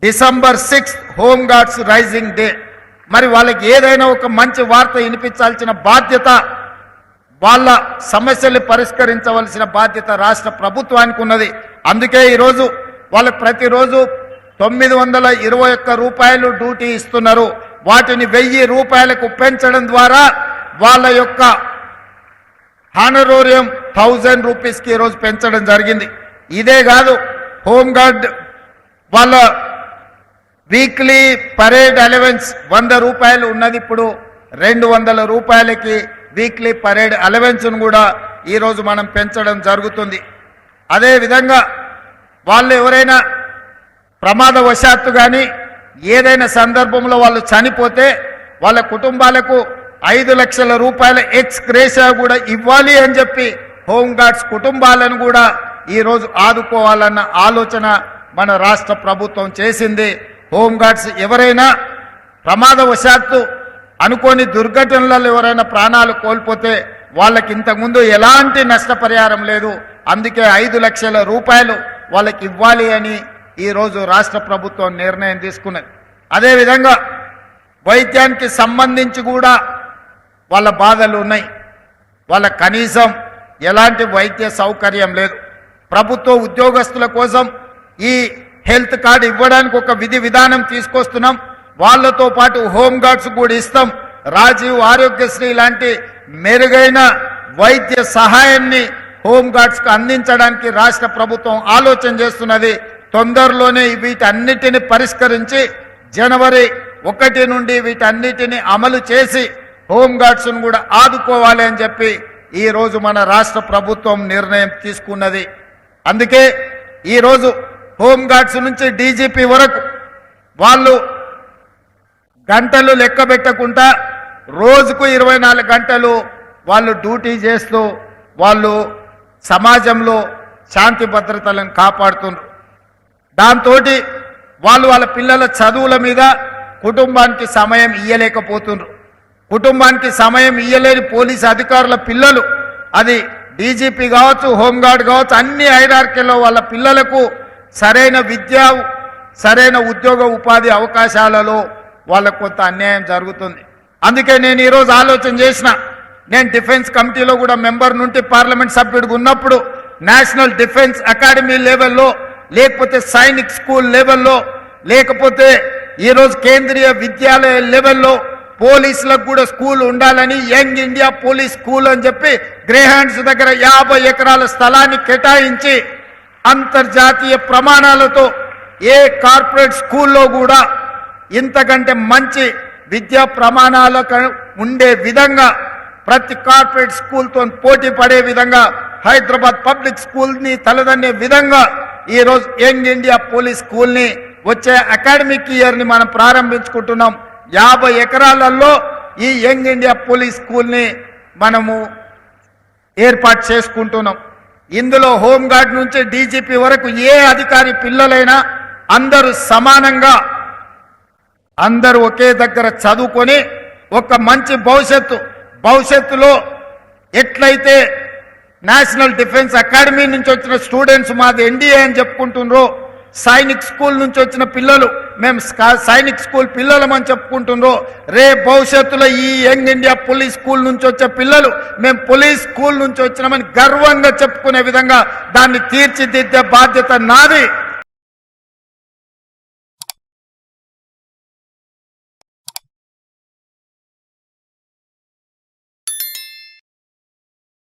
December 6 home guards rising day. మరి వాళ్ళకి ఏదైనా ఒక మంచి వార్త వినిపించాల్సిన బాధ్యత, వాళ్ళ సమస్యలు పరిష్కరించవలసిన బాధ్యత రాష్ట్ర ప్రభుత్వానికి ఉన్నది. అందుకే ఈరోజు వాళ్ళకి ప్రతిరోజు 921 రూపాయలు డ్యూటీ ఇస్తున్నారు. వాటిని 1000 రూపాయలకు పెంచడం ద్వారా వాళ్ళ యొక్క హానరోరియం 1000 రూపీస్కి ఈరోజు పెంచడం జరిగింది. ఇదే కాదు, హోంగార్డ్ వాళ్ళ వీక్లీ పరేడ్ అలవెన్స్ 100 రూపాయలు ఉన్నది, ఇప్పుడు 200 రూపాయలకి వీక్లీ పరేడ్ అలవెన్స్ను కూడా ఈరోజు మనం పెంచడం జరుగుతుంది. అదేవిధంగా వాళ్ళు ఎవరైనా ప్రమాదవశాత్తు కానీ ఏదైనా సందర్భంలో వాళ్ళు చనిపోతే వాళ్ళ కుటుంబాలకు 5 లక్షల రూపాయల ఎక్స్ గ్రేషియా కూడా ఇవ్వాలి అని చెప్పి హోంగార్డ్స్ కుటుంబాలను కూడా ఈరోజు ఆదుకోవాలన్న ఆలోచన మన రాష్ట్ర ప్రభుత్వం చేసింది. హోంగార్డ్స్ ఎవరైనా ప్రమాదవశాత్తు అనుకోని దుర్ఘటనలలో ఎవరైనా ప్రాణాలు కోల్పోతే వాళ్ళకి ఇంతకుముందు ఎలాంటి నష్టపరిహారం లేదు. అందుకే 5 లక్షల రూపాయలు వాళ్ళకి ఇవ్వాలి అని ఈరోజు రాష్ట్ర ప్రభుత్వం నిర్ణయం తీసుకున్నది. అదేవిధంగా వైద్యానికి సంబంధించి కూడా వాళ్ళ బాధలు ఉన్నాయి. వాళ్ళ కనీసం ఎలాంటి వైద్య సౌకర్యం లేదు. ప్రభుత్వ ఉద్యోగస్తుల కోసం ఈ హెల్త్ కార్డు ఇవ్వడానికి ఒక విధి విధానం తీసుకొస్తున్నాం. వాళ్ళతో పాటు హోంగార్డ్స్ కూడా ఇస్తాం. రాజీవ్ ఆరోగ్యశ్రీ లాంటి మెరుగైన వైద్య సహాయాన్ని హోంగార్డ్స్కి అందించడానికి రాష్ట్ర ప్రభుత్వం ఆలోచన చేస్తున్నది. తొందరలోనే వీటన్నిటిని పరిష్కరించి జనవరి 1 నుండి వీటన్నిటిని అమలు చేసి హోంగార్డ్స్ను కూడా ఆదుకోవాలి అని చెప్పి ఈరోజు మన రాష్ట్ర ప్రభుత్వం నిర్ణయం తీసుకున్నది. అందుకే ఈరోజు హోంగార్డ్స్ నుంచి డీజీపీ వరకు వాళ్ళు గంటలు లెక్క పెట్టకుండా రోజుకు 24 గంటలు వాళ్ళు డ్యూటీ చేస్తూ వాళ్ళు సమాజంలో శాంతి భద్రతలను కాపాడుతున్నారు. దాంతో వాళ్ళు వాళ్ళ పిల్లల చదువుల మీద కుటుంబానికి సమయం ఇయ్యలేకపోతున్నారు. కుటుంబానికి సమయం ఇయ్యలేని పోలీసు అధికారుల పిల్లలు, అది డీజీపీ కావచ్చు, హోంగార్డ్ కావచ్చు, అన్ని హైరార్కీలో వాళ్ళ పిల్లలకు సరైన విద్య, సరైన ఉద్యోగ ఉపాధి అవకాశాలలో వాళ్ళకు కొంత అన్యాయం జరుగుతుంది. అందుకే నేను ఈరోజు ఆలోచన చేసిన, నేను డిఫెన్స్ కమిటీలో కూడా మెంబర్ నుండి పార్లమెంట్ సభ్యుడిగా ఉన్నప్పుడు నేషనల్ డిఫెన్స్ అకాడమీ లెవెల్లో, లేకపోతే సైనిక్ స్కూల్ లెవెల్లో, లేకపోతే ఈరోజు కేంద్రీయ విద్యాలయ లెవెల్లో పోలీసులకు కూడా స్కూల్ ఉండాలని యంగ్ ఇండియా పోలీస్ స్కూల్ అని చెప్పి గ్రేహాండ్స్ దగ్గర 50 ఎకరాల స్థలాన్ని కేటాయించి అంతర్జాతీయ ప్రమాణాలతో ఏ కార్పొరేట్ స్కూల్లో కూడా ఇంతకంటే మంచి విద్యా ప్రమాణాలకు ఉండే విధంగా ప్రతి కార్పొరేట్ స్కూల్తో పోటీ పడే విధంగా హైదరాబాద్ పబ్లిక్ స్కూల్ని తలదన్నే విధంగా ఈరోజు యంగ్ ఇండియా పోలీస్ స్కూల్ని వచ్చే అకాడమిక్ ఇయర్ని మనం ప్రారంభించుకుంటున్నాం. 50 ఎకరాలలో ఈ యంగ్ ఇండియా పోలీస్ స్కూల్ని మనము ఏర్పాటు చేసుకుంటున్నాం. ఇందులో హోంగార్డ్ నుంచి డీజీపీ వరకు ఏ అధికారి పిల్లలైనా అందరూ సమానంగా, అందరూ ఒకే దగ్గర చదువుకొని ఒక మంచి భవిష్యత్తులో ఎట్లయితే నేషనల్ డిఫెన్స్ అకాడమీ నుంచి వచ్చిన స్టూడెంట్స్ మాది ఎన్డీఏ అని చెప్పుకుంటున్నారో, సైనిక్ స్కూల్ నుంచి వచ్చిన పిల్లలు మేము సైనిక్ స్కూల్ పిల్లలమని చెప్పుకుంటున్నారో, రేపు భవిష్యత్తులో ఈ యంగ్ ఇండియా పోలీస్ స్కూల్ నుంచి వచ్చే పిల్లలు మేము పోలీస్ స్కూల్ నుంచి వచ్చినామని గర్వంగా చెప్పుకునే విధంగా దాన్ని తీర్చిదిద్దే బాధ్యత నాది.